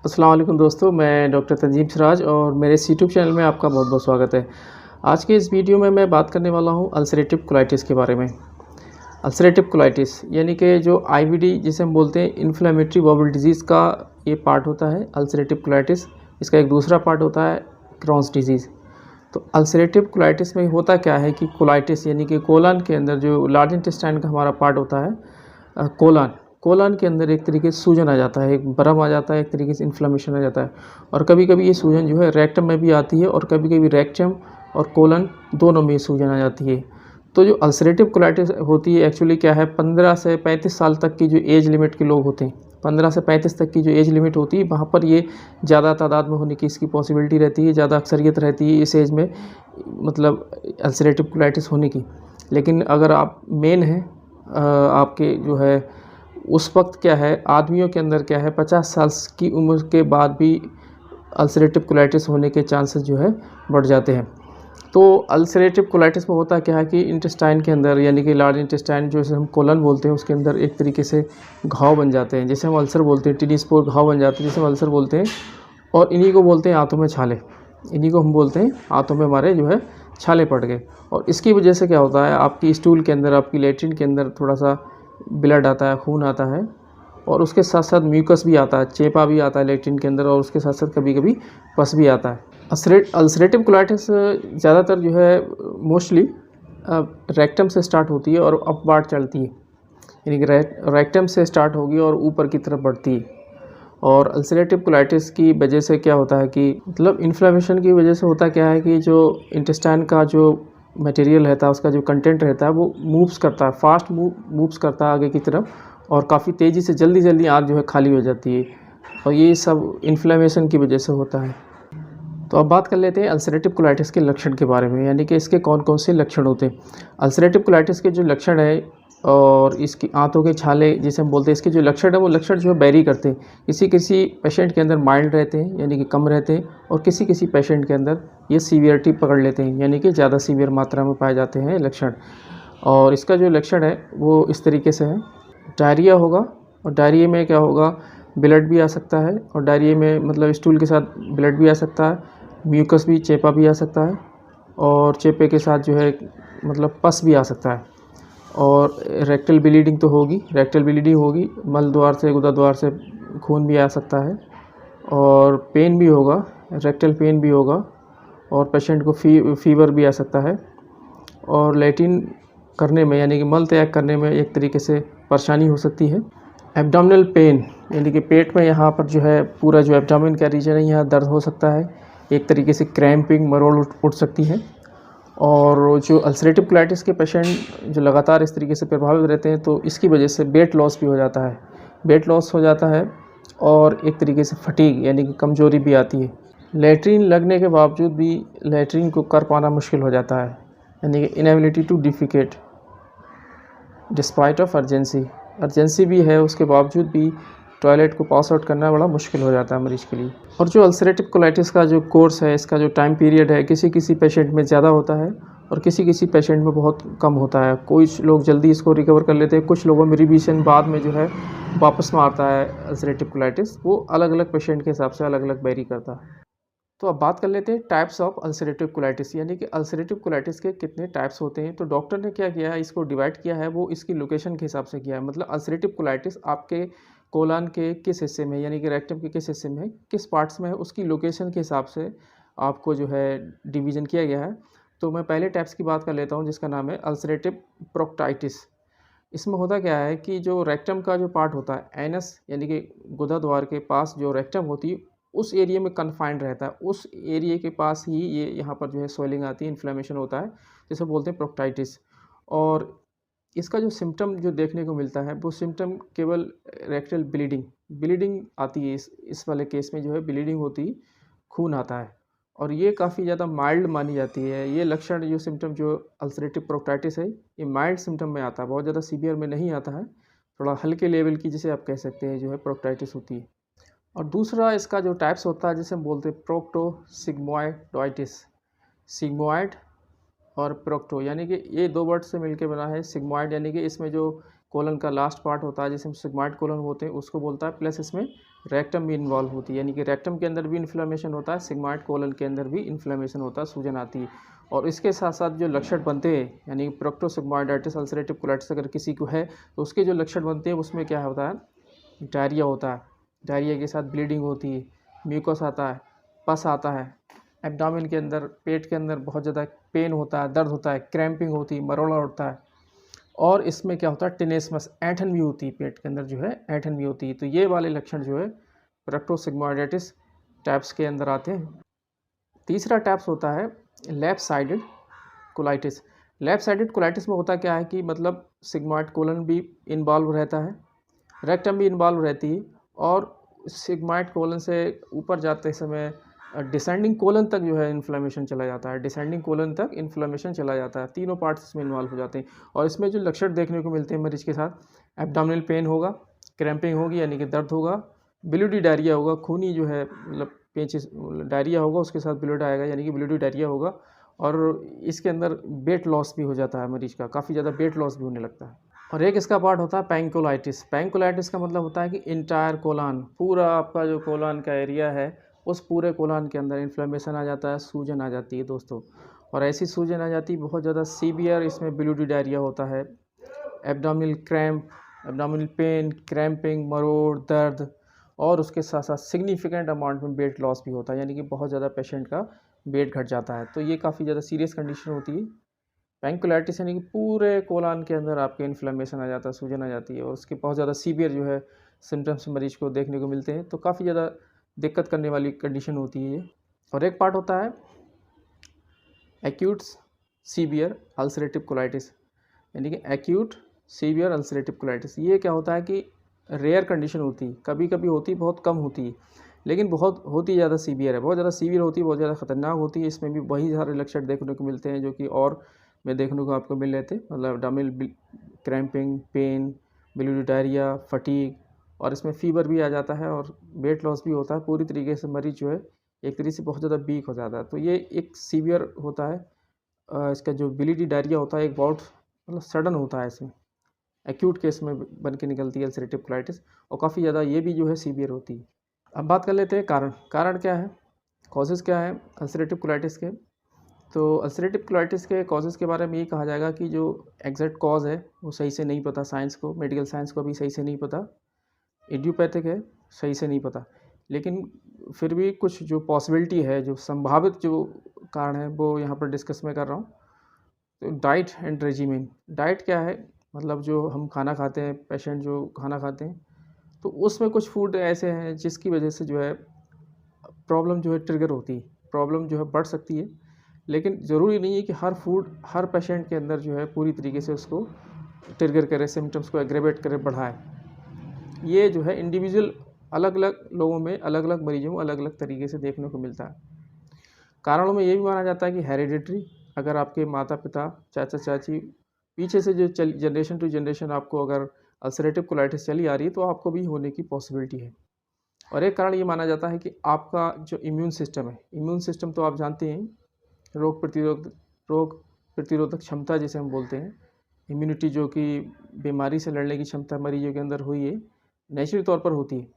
अस्सलाम वालेकुम दोस्तों, मैं डॉक्टर तंजीम सिराज और मेरे इस यूट्यूब चैनल में आपका बहुत-बहुत स्वागत है। आज के इस वीडियो में मैं बात करने वाला हूँ अल्सरेटिव कोलाइटिस के बारे में। अल्सरेटिव कोलाइटिस यानी कि जो आईबीडी जिसे हम बोलते हैं इन्फ्लेमेटरी बाउल डिज़ीज़ का ये पार्ट होता है अल्सरेटिव कोलाइटिस। इसका एक दूसरा पार्ट होता है क्रॉन्स डिज़ीज़। तो अल्सरेटिव कोलाइटिस में होता क्या है कि कोलाइटिस यानी कि कोलन के अंदर जो लार्ज इंटेस्टाइन का हमारा पार्ट होता है कोलन कोलन के अंदर एक तरीके से सूजन आ जाता है, एक बर्म आ जाता है, एक तरीके से इन्फ्लेमेशन आ जाता है। और कभी-कभी ये सूजन जो है रेक्टम में भी आती है और कभी-कभी रेक्टम और कोलन दोनों में सूजन आ जाती है। तो जो अल्सरेटिव कोलाइटिस होती है एक्चुअली क्या है 15 से 35 साल तक की जो एज लिमिट के लोग होते हैं, 15 से 35 तक की जो एज लिमिट होती है वहाँ पर ये ज़्यादा तादाद में होने की इसकी पॉसिबिलिटी रहती है, ज़्यादा अक्सरियत रहती है इस एज में मतलब अल्सरेटिव कोलाइटिस होने की। लेकिन अगर आप मेन हैं आपके जो है उस वक्त क्या है आदमियों के अंदर क्या है 50 साल की उम्र के बाद भी अल्सरेटिव कोलाइटिस होने के चांसेस जो है बढ़ जाते हैं। तो अल्सरेटिव कोलाइटिस में होता क्या है कि इंटेस्टाइन के अंदर यानी कि लार्ज इंटेस्टाइन जो इसे हम कोलन बोलते हैं उसके अंदर एक तरीके से घाव बन जाते हैं, जैसे हम अल्सर बोलते हैं, टिनी स्पोर घाव बन जाते हैं जिसे हम अल्सर बोलते हैं। और इन्हीं को बोलते हैं आंतों में छाले, इन्हीं को हम बोलते हैं आंतों में हमारे जो है छाले पड़ गए। और इसकी वजह से क्या होता है आपकी स्टूल के अंदर, आपकी लेट्रिन के अंदर थोड़ा सा ब्लड आता है, खून आता है और उसके साथ साथ म्यूकस भी आता है, चेपा भी आता है लेट्रिन के अंदर और उसके साथ साथ कभी-कभी पस भी आता है। अल्सरेटिव कोलाइटिस ज़्यादातर जो है मोस्टली रेक्टम से स्टार्ट होती है और अपवार्ड चलती है, यानी कि रेक्टम से स्टार्ट होगी और ऊपर की तरफ बढ़ती है। और अल्सरेटिव कोलाइटिस की वजह से क्या होता है कि मतलब इन्फ्लेमेशन की वजह से होता क्या है कि जो इंटेस्टाइन का जो मटेरियल रहता है उसका जो कंटेंट रहता है वो मूव्स करता है, फास्ट मूव्स करता है आगे की तरफ और काफ़ी तेज़ी से जल्दी आँत जो है खाली हो जाती है और ये सब इन्फ्लेमेशन की वजह से होता है। तो अब बात कर लेते हैं अल्सरेटिव कोलाइटिस के लक्षण के बारे में, यानी कि इसके कौन कौन से लक्षण होते हैं। अल्सरेटिव कोलाइटिस के जो लक्षण है और इसकी आंतों के छाले जिसे हम बोलते हैं, इसके जो लक्षण है वो लक्षण जो है वेरी करते हैं। किसी किसी पेशेंट के अंदर माइल्ड रहते हैं यानी कि कम रहते हैं और किसी किसी पेशेंट के अंदर ये सीवियरिटी पकड़ लेते हैं यानी कि ज़्यादा सीवियर मात्रा में पाए जाते हैं लक्षण। और इसका जो लक्षण है वो इस तरीके से है, डायरिया होगा और डायरिया में क्या होगा ब्लड भी आ सकता है और डायरिया में मतलब स्टूल के साथ ब्लड भी आ सकता है, म्यूकस भी, चेपा भी आ सकता है और चेपे के साथ जो है मतलब पस भी आ सकता है। और रेक्टल ब्लीडिंग तो होगी, रेक्टल ब्लीडिंग होगी, मल द्वार से, गुदा द्वार से खून भी आ सकता है और पेन भी होगा, रेक्टल पेन भी होगा और पेशेंट को फीवर भी आ सकता है। और लैट्रिन करने में यानी कि मल त्याग करने में एक तरीके से परेशानी हो सकती है। एब्डोमिनल पेन यानी कि पेट में यहाँ पर जो है पूरा जो एब्डोमेन का रीजन है यहाँ दर्द हो सकता है, एक तरीके से क्रैम्पिंग, मरोड़ उठ सकती है। और जो अल्सरेटिव कोलाइटिस के पेशेंट जो लगातार इस तरीके से प्रभावित रहते हैं तो इसकी वजह से वेट लॉस भी हो जाता है, वेट लॉस हो जाता है और एक तरीके से फटीग यानी कि कमज़ोरी भी आती है। लैट्रिन लगने के बावजूद भी लैट्रिन को कर पाना मुश्किल हो जाता है यानी कि inability to defecate despite of urgency भी है उसके बावजूद भी टॉयलेट को पास आउट करना बड़ा मुश्किल हो जाता है मरीज़ के लिए। और जो अल्सरेटिव कोलाइटिस का जो कोर्स है, इसका जो टाइम पीरियड है, किसी किसी पेशेंट में ज़्यादा होता है और किसी किसी पेशेंट में बहुत कम होता है। कुछ लोग जल्दी इसको रिकवर कर लेते हैं, कुछ लोगों में रिवीजन बाद में जो है वापस में आता है अल्सरेटिव कोलाइटिस। वो अलग अलग पेशेंट के हिसाब से अलग अलग वेरी करता है। तो अब बात कर लेते हैं टाइप्स ऑफ अल्सरेटिव कोलाइटिस, यानी कि अल्सरेटिव कोलाइटिस के कितने टाइप्स होते हैं। तो डॉक्टर ने क्या किया है, इसको डिवाइड किया है, वो इसकी लोकेशन के हिसाब से किया है। मतलब अल्सरेटिव कोलाइटिस आपके कोलन के किस हिस्से में यानी कि रेक्टम के किस हिस्से में है, किस पार्ट्स में है, उसकी लोकेशन के हिसाब से आपको जो है डिवीज़न किया गया है। तो मैं पहले टाइप्स की बात कर लेता हूँ जिसका नाम है अल्सरेटिव प्रोक्टाइटिस। इसमें होता क्या है कि जो रेक्टम का जो पार्ट होता है एनस यानी कि गुदा द्वार के पास जो रेक्टम होती है उस एरिया में कन्फाइंड रहता है, उस एरिया के पास ही ये यहाँ पर जो है स्वेलिंग आती है, इन्फ्लेमेशन होता है, जिसे बोलते हैं प्रोक्टाइटिस। और इसका जो सिम्टम जो देखने को मिलता है वो सिम्टम केवल रेक्टल ब्लीडिंग आती है। इस वाले केस में जो है ब्लीडिंग होती है, खून आता है और ये काफ़ी ज़्यादा माइल्ड मानी जाती है। ये लक्षण जो सिम्टम जो अल्सरेटिव प्रोक्टाइटिस है ये माइल्ड सिम्टम में आता है, बहुत ज़्यादा सीवियर में नहीं आता है, थोड़ा हल्के लेवल की जिसे आप कह सकते हैं जो है प्रोक्टाइटिस होती है। और दूसरा इसका जो टाइप्स होता है जिसे हम बोलते हैं प्रोक्टोसिग्मोइडाइटिस, सिग्मोइड और प्रोक्टो यानी कि ये दो वर्ड से मिलकर बना है। सिग्मोइड यानी कि इसमें जो कोलन का लास्ट पार्ट होता है जिसे हम सिग्मोइड कोलन बोलते हैं उसको बोलता है, प्लस इसमें रेक्टम भी इन्वॉल्व होती है, यानी कि रेक्टम के अंदर भी इन्फ्लेमेशन होता है, सिग्मॉइड कोलन के अंदर भी इन्फ्लेमेशन होता है, सूजन आती है। और इसके साथ साथ जो लक्षण बनते हैं, यानी प्रोक्टोसिग्मोइडाइटिस अल्सरेटिव कोलाइटिस अगर किसी को है तो उसके जो लक्षण बनते हैं उसमें क्या होता है, डायरिया होता है, डायरिया के साथ ब्लीडिंग होती है, म्यूकस आता है, पस आता है, एब्डोमेन के अंदर, पेट के अंदर बहुत ज़्यादा पेन होता है, दर्द होता है, क्रैम्पिंग होती है, मरोड़ा उठता है। और इसमें क्या होता है, टिनेस्मस, ऐंठन भी होती है, पेट के अंदर जो है ऐंठन भी होती है। तो ये वाले लक्षण जो है प्रोक्टोसिग्मोइडाइटिस टाइप्स के अंदर आते हैं। तीसरा टाइप्स होता है left sided colitis. Left sided colitis में होता क्या है कि मतलब सिग्मॉइड कोलन भी इन्वॉल्व रहता है, रेक्टम भी इन्वॉल्व रहती है, और सिग्मॉइड कोलन से ऊपर जाते समय डिसेंडिंग कोलन तक जो है इन्फ्लेमेशन चला जाता है, डिसेंडिंग कोलन तक इन्फ्लेमेशन चला जाता है। तीनों पार्ट्स इसमें इन्वॉल्व हो जाते हैं। और इसमें जो लक्षण देखने को मिलते हैं मरीज के साथ, एब्डोमिनल पेन होगा, क्रैम्पिंग होगी यानी कि दर्द होगा, ब्लूडी डायरिया होगा, खूनी जो है मतलब पेचिस डायरिया होगा, उसके साथ ब्लड आएगा यानी कि ब्लूडी डायरिया होगा। और इसके अंदर वेट लॉस भी हो जाता है मरीज का, काफ़ी ज़्यादा वेट लॉस भी होने लगता है। और एक इसका पार्ट होता है पैंकोलाइटिस। पैंकोलाइटिस का मतलब होता है कि इंटायर कोलान, पूरा आपका जो कोलान का एरिया है उस पूरे कोलान के अंदर इन्फ्लेमेशन आ जाता है, सूजन आ जाती है दोस्तों। और ऐसी सूजन आ जाती है बहुत ज़्यादा सीवियर, इसमें ब्लूडी डायरिया होता है, abdominal cramp, abdominal pain, cramping, मरोड़, दर्द, और उसके साथ साथ सिग्निफिकेंट अमाउंट में वेट लॉस भी होता है, यानी कि बहुत ज़्यादा पेशेंट का वेट घट जाता है। तो ये काफ़ी ज़्यादा सीरियस कंडीशन होती है पैंकुलाइटिस, यानी कि पूरे कोलान के अंदर आपके इन्फ्लेमेशन आ जाता है, सूजन आ जाती है, और उसके बहुत ज़्यादा सीवियर जो है सिम्टम्स मरीज को देखने को मिलते हैं। तो काफ़ी ज़्यादा दिक्कत करने वाली कंडीशन होती है ये। और एक पार्ट होता है एक्यूट सीवियर अल्सरेटिव कोलाइटिस, यानी कि एक्यूट सीवियर अल्सरेटिव कोलाइटिस। ये क्या होता है कि रेयर कंडीशन होती है, कभी कभी होती, बहुत कम होती है, लेकिन बहुत होती ज़्यादा सीवियर है, बहुत ज़्यादा सीवियर होती है, बहुत ज़्यादा खतरनाक होती है। इसमें भी वही सारे लक्षण देखने को मिलते हैं जो कि और में देखने को आपको मिल रहे थे, मतलब abdominal cramping, pain, bloody diarrhoea, fatigue, और इसमें फीवर भी आ जाता है और वेट लॉस भी होता है। पूरी तरीके से मरीज जो है एक तरीके से बहुत ज़्यादा वीक हो जाता है। तो ये एक सीवियर होता है। इसका जो ब्लूडी डायरिया होता है एक बहुत मतलब सडन होता है, इसमें एक्यूट केस में बन के निकलती है अल्सरेटिव कोलाइटिस, और काफ़ी ज़्यादा ये भी जो है सीवियर होती है। अब बात कर लेते हैं कारण क्या है, कॉजेज़ क्या है अल्सरेटिव कोलाइटिस के। तो अल्सरेटिव कोलाइटिस के कॉजेज़ के बारे में ये कहा जाएगा कि जो एग्जैक्ट कॉज है वो सही से नहीं पता, साइंस को, मेडिकल साइंस को भी सही से नहीं पता, इडियोपैथिक है, सही से नहीं पता, लेकिन फिर भी कुछ जो पॉसिबिलिटी है, जो संभावित जो कारण है वो यहाँ पर डिस्कस मैं कर रहा हूँ। तो डाइट एंड रेजिमेन, डाइट क्या है, मतलब जो हम खाना खाते हैं, पेशेंट जो खाना खाते हैं, तो उसमें कुछ फूड ऐसे हैं जिसकी वजह से जो है प्रॉब्लम जो है ट्रिगर होती है, प्रॉब्लम जो है बढ़ सकती है, लेकिन ज़रूरी नहीं है कि हर फूड हर पेशेंट के अंदर जो है पूरी तरीके से उसको ट्रिगर करे, सिम्टम्स को एग्रेवेट करे, बढ़ाए। ये जो है इंडिविजुअल अलग अलग लोगों में, अलग अलग मरीजों में अलग अलग तरीके से देखने को मिलता है। कारणों में ये भी माना जाता है कि हेरिडिटरी, अगर आपके माता पिता, चाचा चाची पीछे से जो जनरेशन टू जनरेशन आपको अगर अल्सरेटिव कोलाइटिस चली आ रही है तो आपको भी होने की पॉसिबिलिटी है। और एक कारण ये माना जाता है कि आपका जो इम्यून सिस्टम है, इम्यून सिस्टम तो आप जानते हैं, रोग प्रतिरोधक क्षमता जिसे हम बोलते हैं, इम्यूनिटी, जो कि बीमारी से लड़ने की क्षमता मरीजों के अंदर हुई है, नेचुरल तौर पर होती है।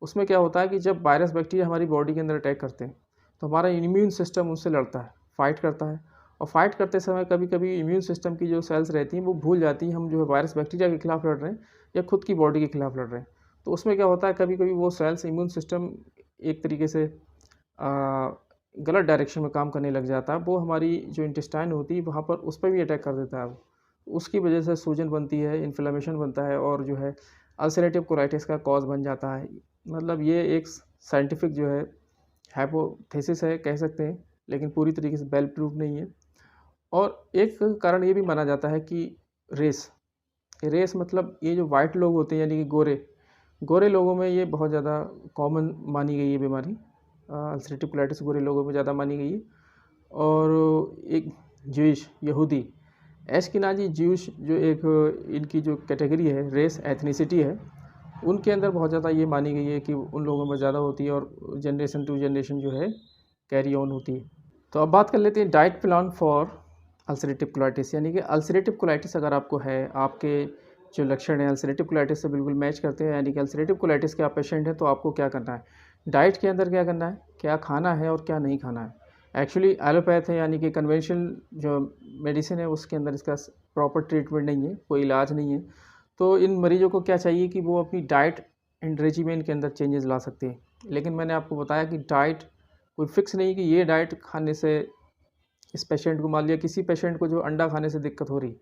उसमें क्या होता है कि जब वायरस बैक्टीरिया हमारी बॉडी के अंदर अटैक करते हैं तो हमारा इम्यून सिस्टम उनसे लड़ता है, फाइट करता है, और फाइट करते समय कभी कभी इम्यून सिस्टम की जो सेल्स रहती हैं वो भूल जाती हैं हम जो है वायरस बैक्टीरिया के खिलाफ लड़ रहे हैं या खुद की बॉडी के खिलाफ लड़ रहे हैं। तो उसमें क्या होता है, कभी कभी वो सेल्स, इम्यून सिस्टम एक तरीके से गलत डायरेक्शन में काम करने लग जाता है, वो हमारी जो इंटेस्टाइन होती है वहाँ पर उस पर भी अटैक कर देता है। उसकी वजह से सूजन बनती है, इन्फ्लेमेशन बनता है, और जो है अल्सरेटिव कोलाइटिस का कॉज बन जाता है। मतलब ये एक साइंटिफिक जो है हाइपोथेसिस है कह सकते हैं, लेकिन पूरी तरीके से वेल प्रूव नहीं है। और एक कारण ये भी माना जाता है कि रेस मतलब ये जो वाइट लोग होते हैं, यानी कि गोरे लोगों में ये बहुत ज़्यादा कॉमन मानी गई है बीमारी, अल्सरेटिव कोलाइटिस गोरे लोगों में ज़्यादा मानी गई है। और एक ज्यूइश, यहूदी, एशकिनाजी ज्यूश, जो एक इनकी जो कैटेगरी है, रेस एथनिसिटी है, उनके अंदर बहुत ज़्यादा ये मानी गई है कि उन लोगों में ज़्यादा होती है और जनरेशन टू जनरेशन जो है कैरी ऑन होती है। तो अब बात कर लेते हैं diet plan for ulcerative colitis, यानी कि अल्सरेटिव कोलाइटिस अगर आपको है, आपके जो लक्षण है अल्सरेटिव कोलाइटिस से बिल्कुल मैच करते हैं। यानी कि अल्सरेटिव कोलाइटिस के आप पेशेंट हैं तो आपको क्या करना है, डाइट के अंदर क्या करना है, क्या खाना है और क्या नहीं खाना है। एक्चुअली एलोपैथ है यानी कि कन्वेंशनल जो मेडिसिन है उसके अंदर इसका प्रॉपर ट्रीटमेंट नहीं है, कोई इलाज नहीं है। तो इन मरीजों को क्या चाहिए कि वो अपनी डाइट एंड रेजिमेन के अंदर चेंजेस ला सकते हैं। लेकिन मैंने आपको बताया कि डाइट कोई फिक्स नहीं कि ये डाइट खाने से इस पेशेंट को, मान लिया किसी पेशेंट को जो अंडा खाने से दिक्कत हो रही,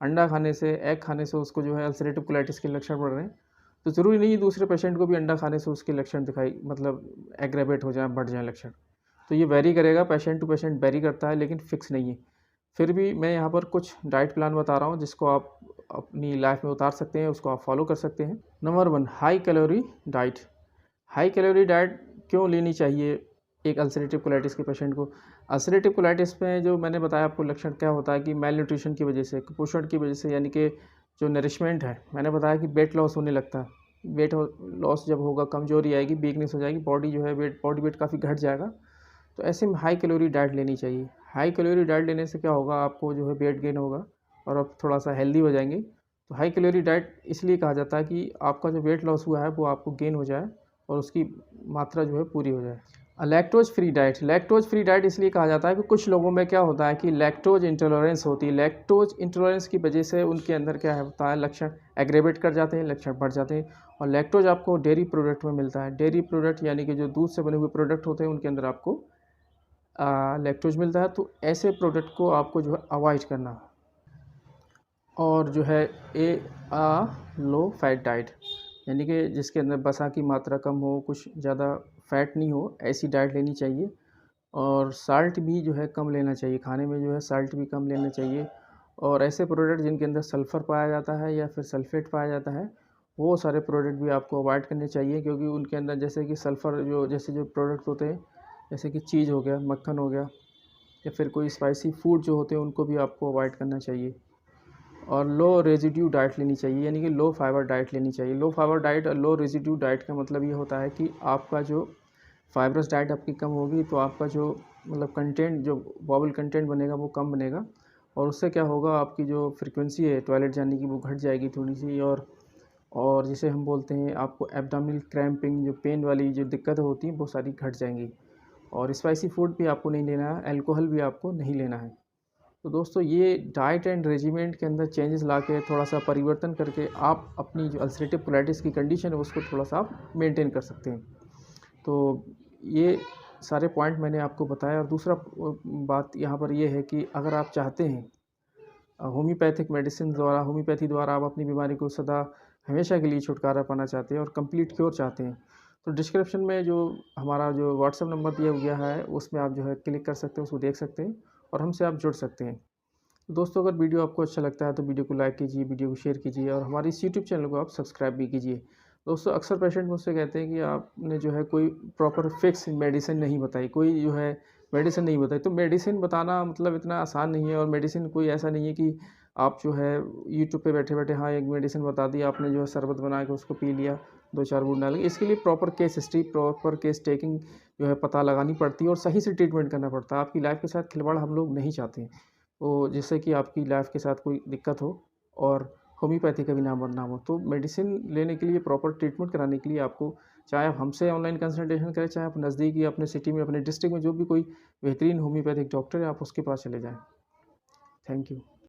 अंडा खाने से, एग खाने से उसको जो है अल्सरेटिव कोलाइटिस के लक्षण बढ़ रहे हैं, तो ज़रूरी नहीं है दूसरे पेशेंट को भी अंडा खाने से उसके लक्षण दिखाई मतलब एग्रेवेट हो जाए, बढ़ जाए लक्षण। तो ये वेरी करेगा, पेशेंट टू पेशेंट वेरी करता है, लेकिन फ़िक्स नहीं है। फिर भी मैं यहाँ पर कुछ डाइट प्लान बता रहा हूँ जिसको आप अपनी लाइफ में उतार सकते हैं, उसको आप फॉलो कर सकते हैं। Number 1, high calorie diet. High calorie diet क्यों लेनी चाहिए एक अल्सरेटिव कोलाइटिस के पेशेंट को? अल्सरेटिव कोलाइटिस में जो मैंने बताया आपको लक्षण क्या होता है कि मेल न्यूट्रिशन की वजह से, कुपोषण की वजह से, यानी कि जो नरिशमेंट है, मैंने बताया कि वेट लॉस होने लगता है। वेट लॉस जब होगा, कमजोरी आएगी, वीकनेस हो जाएगी, बॉडी जो है बॉडी वेट काफ़ी घट जाएगा। तो ऐसे में हाई कैलोरी डाइट लेनी चाहिए। हाई कैलोरी डाइट लेने से क्या होगा, आपको जो है वेट गेन होगा और आप थोड़ा सा हेल्दी हो जाएंगे। तो हाई कैलोरी डाइट इसलिए कहा जाता है कि आपका जो वेट लॉस हुआ है वो आपको गेन हो जाए और उसकी मात्रा जो है पूरी हो जाए। Lactose free diet. Lactose free diet इसलिए कहा जाता है कि कुछ लोगों में क्या होता है कि लैक्टोज इंटॉलरेंस होती है। लैक्टोज इंटॉलरेंस की वजह से उनके अंदर क्या होता है, लक्षण एग्रेवेट कर जाते हैं, लक्षण बढ़ जाते हैं। और लैक्टोज आपको डेयरी प्रोडक्ट में मिलता है। डेयरी प्रोडक्ट यानी कि जो दूध से बने हुए प्रोडक्ट होते हैं उनके अंदर आपको लैक्टोज मिलता है। तो ऐसे प्रोडक्ट को आपको जो है अवॉइड करना। और जो है लो फैट डाइट, यानी कि जिसके अंदर वसा की मात्रा कम हो, कुछ ज़्यादा फैट नहीं हो, ऐसी डाइट लेनी चाहिए। और साल्ट भी जो है कम लेना चाहिए, खाने में जो है साल्ट भी कम लेना चाहिए। और ऐसे प्रोडक्ट जिनके अंदर सल्फ़र पाया जाता है या फिर सल्फेट पाया जाता है, वो सारे प्रोडक्ट भी आपको अवॉइड करने चाहिए, क्योंकि उनके अंदर जैसे कि सल्फ़र जो प्रोडक्ट होते हैं, जैसे कि चीज़ हो गया, मक्खन हो गया, या फिर कोई स्पाइसी फूड जो होते हैं उनको भी आपको अवॉइड करना चाहिए। और लो रेजिड्यू डाइट लेनी चाहिए, यानी कि लो फाइबर डाइट लेनी चाहिए। लो फाइबर डाइट और लो रेजिड्यू डाइट का मतलब ये होता है कि आपका जो फाइबरस डाइट आपकी कम होगी तो आपका जो मतलब कंटेंट, जो बॉबल कंटेंट बनेगा वो कम बनेगा। और उससे क्या होगा, आपकी जो फ्रीक्वेंसी है टॉयलेट जाने की वो घट जाएगी थोड़ी सी। और जिसे हम बोलते हैं, आपको एब्डोमिनल क्रैम्पिंग, जो पेन वाली जो दिक्कतें होती हैं वो सारी घट जाएंगी। और स्पाइसी फूड भी आपको नहीं लेना है, अल्कोहल भी आपको नहीं लेना है। तो दोस्तों, ये डाइट एंड रेजिमेंट के अंदर चेंजेस लाके, थोड़ा सा परिवर्तन करके आप अपनी जो अल्सरेटिव कोलाइटिस की कंडीशन है उसको थोड़ा सा आप मेंटेन कर सकते हैं। तो ये सारे पॉइंट मैंने आपको बताया। और दूसरा बात यहाँ पर ये है कि अगर आप चाहते हैं होम्योपैथिक मेडिसिन द्वारा, होम्योपैथी द्वारा आप अपनी बीमारी को सदा हमेशा के लिए छुटकारा पाना चाहते हैं और कंप्लीट क्योर चाहते हैं, तो डिस्क्रिप्शन में जो हमारा जो व्हाट्सएप नंबर दिया गया है उसमें आप जो है क्लिक कर सकते हैं, उसको देख सकते हैं और हमसे आप जुड़ सकते हैं। तो दोस्तों, अगर वीडियो आपको अच्छा लगता है तो वीडियो को लाइक कीजिए, वीडियो को शेयर कीजिए और हमारे इस यूट्यूब चैनल को आप सब्सक्राइब भी कीजिए। दोस्तों, अक्सर पेशेंट मुझसे कहते हैं कि आपने जो है कोई प्रॉपर फिक्स मेडिसिन नहीं बताई, कोई जो है मेडिसिन नहीं बताई। तो मेडिसिन बताना मतलब इतना आसान नहीं है। और मेडिसिन कोई ऐसा नहीं है कि आप जो है यूट्यूब पे बैठे-बैठे हाँ, एक मेडिसिन बता दी आपने, जो है शरबत बना के उसको पी लिया, 2-4 बूंद डाल के। इसके लिए proper case history, proper case taking जो है पता लगानी पड़ती है और सही से ट्रीटमेंट करना पड़ता है। आपकी लाइफ़ के साथ खिलवाड़ हम लोग नहीं चाहते हैं। तो जिससे कि आपकी लाइफ के साथ कोई दिक्कत हो और होम्योपैथी का भी नाम बदनाम हो। तो मेडिसिन लेने के लिए, प्रॉपर ट्रीटमेंट कराने के लिए आपको, चाहे आप हमसे ऑनलाइन कंसल्टेशन करें, चाहे आप नज़दीकी अपने सिटी में, अपने डिस्ट्रिक्ट में जो भी कोई बेहतरीन होम्योपैथिक डॉक्टर है, आप उसके पास चले जाएँ। Thank you.